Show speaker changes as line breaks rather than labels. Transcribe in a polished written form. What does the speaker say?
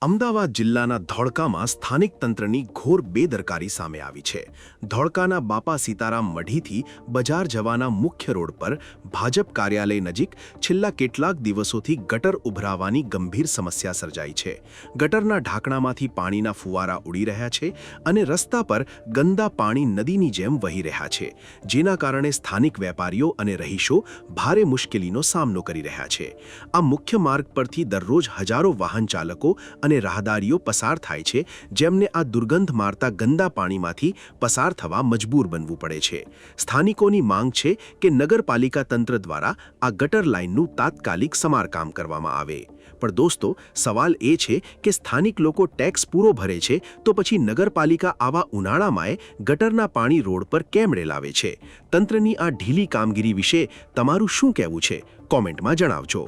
અમદાવાદ જિલ્લાના ધોળકામાં સ્થાનિક તંત્રની ઘોર બેદરકારી સામે આવી છે. ધોળકાના બાપા સીતારામ મઢીથી બજાર જવાના મુખ્ય રોડ પર ભાજપ કાર્યાલય નજીક છેલ્લા કેટલાક દિવસોથી ગટર ઉભરાવાની ગંભીર સમસ્યા સર્જાઈ છે. ગટરના ઢાંકણામાંથી પાણીના ફુવારા ઉડી રહ્યા છે અને રસ્તા પર ગંદા પાણી નદીની જેમ વહી રહ્યા છે, જેના કારણે સ્થાનિક વેપારીઓ અને રહીશો ભારે મુશ્કેલીનો સામનો કરી રહ્યા છે. આ મુખ્ય માર્ગ પરથી દરરોજ હજારો વાહન ચાલકો અને રાહદારીઓ પસાર થાય છે, જેમને આ દુર્ગંધ મારતા ગંદા પાણીમાંથી પસાર થવા મજબૂર બનવું પડે છે. સ્થાનિકોની માંગ છે કે નગરપાલિકા તંત્ર દ્વારા આ ગટર લાઇનનું તાત્કાલિક સમારકામ કરવામાં આવે. પણ દોસ્તો, સવાલ એ છે કે સ્થાનિક લોકો ટેક્સ પૂરો ભરે છે તો પછી નગરપાલિકા આવા ઉનાળામાં ગટરના પાણી રોડ પર કેમ રેલાવે છે? તંત્રની આ ઢીલી કામગીરી વિશે તમારું શું કહેવું છે? કોમેન્ટમાં જણાવજો.